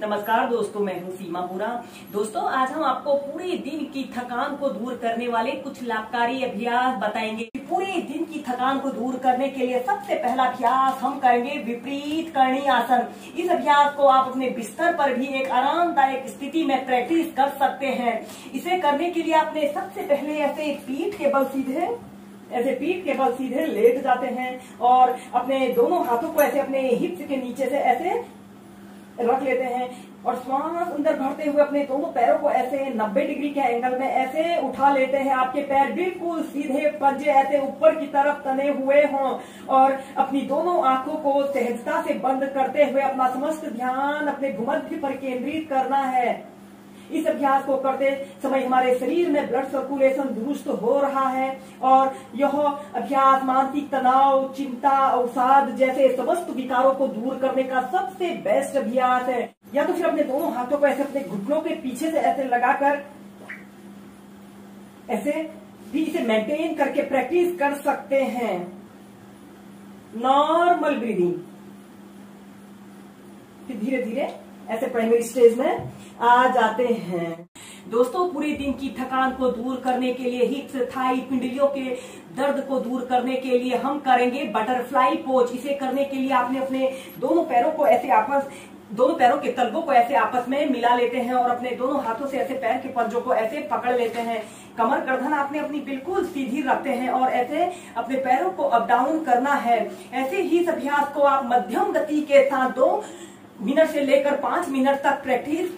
नमस्कार दोस्तों, मैं हूं सीमा पूरा। दोस्तों, आज हम आपको पूरे दिन की थकान को दूर करने वाले कुछ लाभकारी अभ्यास बताएंगे। पूरे दिन की थकान को दूर करने के लिए सबसे पहला अभ्यास हम करेंगे विपरीत करणी आसन। इस अभ्यास को आप अपने बिस्तर पर भी एक आरामदायक स्थिति में प्रैक्टिस कर सकते हैं। इसे करने के लिए आपने सबसे पहले ऐसे पीठ के बल सीधे लेट जाते हैं और अपने दोनों हाथों को ऐसे अपने हिप्स के नीचे से ऐसे रख लेते हैं और श्वास अंदर भरते हुए अपने दोनों पैरों को ऐसे 90 डिग्री के एंगल में ऐसे उठा लेते हैं। आपके पैर बिल्कुल सीधे, पंजे ऐसे ऊपर की तरफ तने हुए हों और अपनी दोनों आंखों को सहजता से बंद करते हुए अपना समस्त ध्यान अपने भूमध्य पर केंद्रित करना है। इस अभ्यास को करते समय हमारे शरीर में ब्लड सर्कुलेशन दुरुस्त हो रहा है और यह अभ्यास मानसिक तनाव, चिंता, अवसाद जैसे समस्त विकारों को दूर करने का सबसे बेस्ट अभ्यास है। या तो फिर अपने दोनों हाथों को ऐसे अपने घुटनों के पीछे से ऐसे लगाकर ऐसे भी इसे मेंटेन करके प्रैक्टिस कर सकते हैं। Normal breathing. फिर धीरे धीरे ऐसे प्राइमरी स्टेज में आ जाते हैं। दोस्तों, पूरे दिन की थकान को दूर करने के लिए, हिप्स, थाई, पिंडलियों के दर्द को दूर करने के लिए हम करेंगे बटरफ्लाई पोज। इसे करने के लिए आपने अपने दोनों पैरों के तलवों को ऐसे आपस में मिला लेते हैं और अपने दोनों हाथों से ऐसे पैर के पंजों को ऐसे पकड़ लेते हैं। कमर गर्दन आपने अपनी बिल्कुल सीधी रखते हैं और ऐसे अपने पैरों को अप डाउन करना है। ऐसे ही इस अभ्यास को आप मध्यम गति के साथ 2 मिनट से लेकर 5 मिनट तक प्रैक्टिस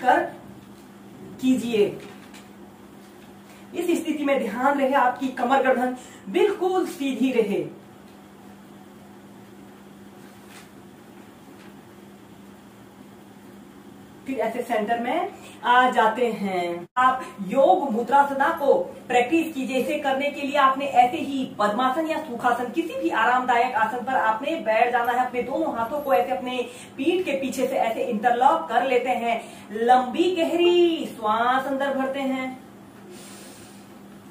कीजिए। इस स्थिति में ध्यान रहे आपकी कमर गर्दन बिल्कुल सीधी रहे। फिर ऐसे सेंटर में आ जाते हैं। आप योग मुद्रासना को प्रैक्टिस कीजिए। इसे करने के लिए आपने ऐसे ही पद्मासन या सुखासन, किसी भी आरामदायक आसन पर आपने बैठ जाना है। अपने दोनों हाथों को ऐसे अपने पीठ के पीछे से ऐसे इंटरलॉक कर लेते हैं। लंबी गहरी श्वास अंदर भरते हैं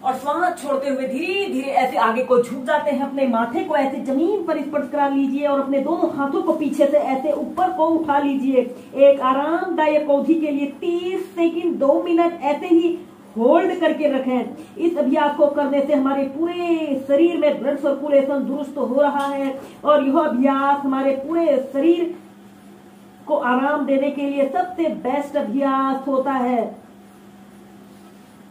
और श्वास छोड़ते हुए धीरे धीरे ऐसे आगे को झुक जाते हैं। अपने माथे को ऐसे जमीन पर स्पर्श करा लीजिए और अपने दोनों हाथों को पीछे से ऐसे ऊपर को उठा लीजिए। एक आरामदायक अवधि के लिए 30 सेकंड 2 मिनट ऐसे ही होल्ड करके रखें। इस अभ्यास को करने से हमारे पूरे शरीर में ब्लड सर्कुलेशन दुरुस्त हो रहा है और यह अभ्यास हमारे पूरे शरीर को आराम देने के लिए सबसे बेस्ट अभ्यास होता है।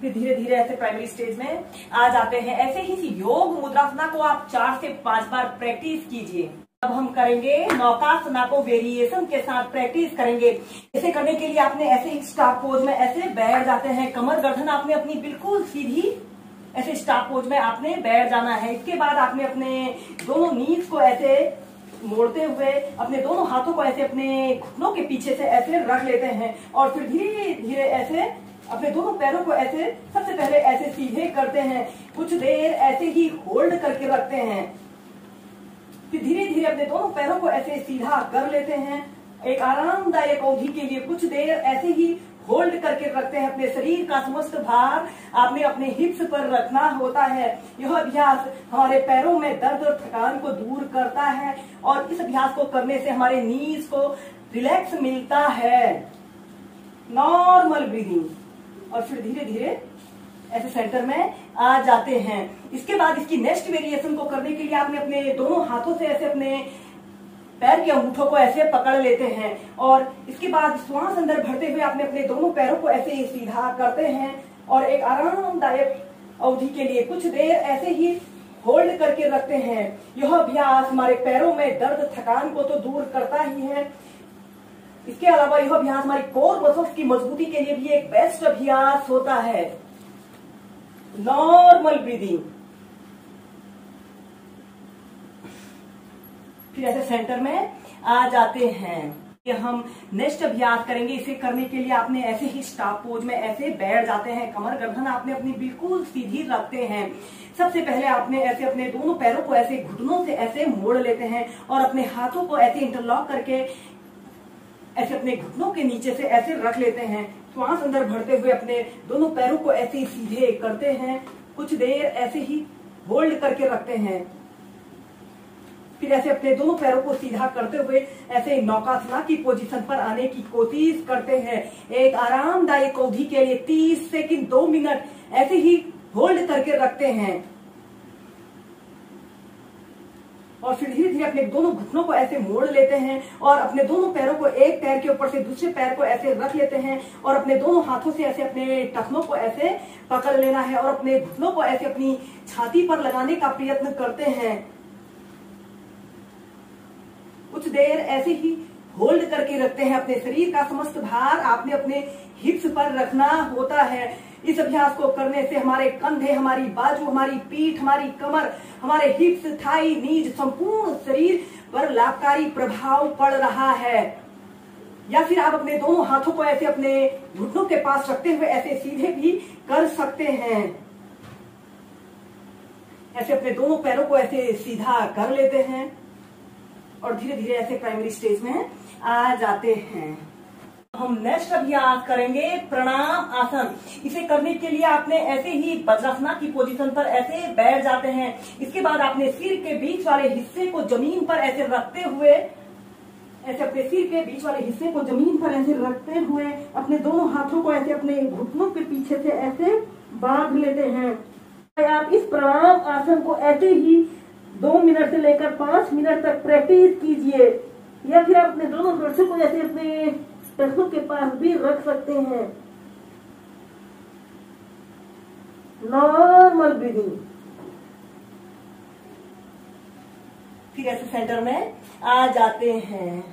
फिर धीरे धीरे ऐसे प्राइमरी स्टेज में आ जाते हैं। ऐसे ही योग मुद्रासना को आप 4 से 5 बार प्रैक्टिस कीजिए। अब हम करेंगे नौकासना को वेरिएशन के साथ प्रैक्टिस करेंगे। इसे करने के लिए आपने ऐसे ही स्टार पोज में ऐसे बैठ जाते हैं। कमर गर्दन आपने अपनी बिल्कुल सीधी ऐसे स्टार पोज में आपने बैठ जाना है। इसके बाद आपने अपने दोनों नीज को ऐसे मोड़ते हुए अपने दोनों हाथों को ऐसे अपने घुटनों के पीछे से ऐसे रख लेते हैं और फिर धीरे धीरे ऐसे अपने दोनों पैरों को ऐसे सबसे पहले ऐसे सीधे करते हैं। कुछ देर ऐसे ही होल्ड करके रखते हैं। फिर धीरे धीरे अपने दोनों पैरों को ऐसे सीधा कर लेते हैं। एक आरामदायक अवधि के लिए कुछ देर ऐसे ही होल्ड करके रखते हैं। अपने शरीर का समस्त भार आपने अपने हिप्स पर रखना होता है। यह अभ्यास हमारे पैरों में दर्द और थकान को दूर करता है और इस अभ्यास को करने से हमारे नीज को रिलैक्स मिलता है। Normal breathing. और फिर धीरे धीरे ऐसे सेंटर में आ जाते हैं। इसके बाद इसकी नेक्स्ट वेरिएशन को करने के लिए आपने अपने दोनों हाथों से ऐसे अपने पैर के अंगूठों को ऐसे पकड़ लेते हैं और इसके बाद श्वास अंदर भरते हुए आपने अपने दोनों पैरों को ऐसे ही सीधा करते हैं और एक आरामदायक अवधि के लिए कुछ देर ऐसे ही होल्ड करके रखते हैं। यह अभ्यास हमारे पैरों में दर्द, थकान को तो दूर करता ही है। इसके अलावा यह अभ्यास हमारी कोर मसल्स की मजबूती के लिए भी एक बेस्ट अभ्यास होता है। Normal breathing. फिर ऐसे सेंटर में आ जाते हैं। ये हम नेक्स्ट अभ्यास करेंगे। इसे करने के लिए आपने ऐसे ही स्टार पोज में ऐसे बैठ जाते हैं। कमर गर्दन आपने अपनी बिल्कुल सीधी रखते हैं। सबसे पहले आपने ऐसे अपने दोनों पैरों को ऐसे घुटनों से ऐसे मोड़ लेते हैं और अपने हाथों को ऐसे इंटरलॉक करके ऐसे अपने घुटनों के नीचे से ऐसे रख लेते हैं। श्वास अंदर भरते हुए अपने दोनों पैरों को ऐसे सीधे करते हैं। कुछ देर ऐसे ही होल्ड करके रखते हैं। फिर ऐसे अपने दोनों पैरों को सीधा करते हुए ऐसे नौकासना की पोजीशन पर आने की कोशिश करते हैं। एक आरामदायक अवधि के लिए 30 सेकंड 2 मिनट ऐसे ही होल्ड करके रखते हैं और फिर धीरे धीरे अपने दोनों घुटनों को ऐसे मोड़ लेते हैं और अपने दोनों पैरों को एक पैर के ऊपर से दूसरे पैर को ऐसे रख लेते हैं और अपने दोनों हाथों से ऐसे अपने टखनों को ऐसे पकड़ लेना है और अपने घुटनों को ऐसे अपनी छाती पर लगाने का प्रयत्न करते हैं। कुछ देर ऐसे ही होल्ड करके रखते हैं। अपने शरीर का समस्त भार आपने अपने हिप्स पर रखना होता है। इस अभ्यास को करने से हमारे कंधे, हमारी बाजू, हमारी पीठ, हमारी कमर, हमारे हिप्स, थाई, नीज, संपूर्ण शरीर पर लाभकारी प्रभाव पड़ रहा है। या फिर आप अपने दोनों हाथों को ऐसे अपने घुटनों के पास रखते हुए ऐसे सीधे भी कर सकते हैं। ऐसे अपने दोनों पैरों को ऐसे सीधा कर लेते हैं और धीरे धीरे ऐसे प्राइमरी स्टेज में आ जाते हैं। हम नेक्स्ट अभ्यास करेंगे प्रणाम आसन। इसे करने के लिए आपने ऐसे ही वज्रासना की पोजीशन पर ऐसे बैठ जाते हैं। इसके बाद आपने सिर के बीच वाले हिस्से को जमीन पर ऐसे रखते हुए, ऐसे अपने सिर के बीच वाले हिस्से को जमीन पर ऐसे रखते हुए अपने दोनों हाथों को ऐसे अपने घुटनों के पीछे से ऐसे बांध लेते हैं। आप इस प्रणाम आसन को ऐसे ही 2 मिनट से लेकर 5 मिनट तक प्रैक्टिस कीजिए या फिर आप अपने दोनों हाथों को ऐसे अपने टखनों के पास भी रख सकते हैं। Normal breathing. फिर ऐसे सेंटर में आ जाते हैं।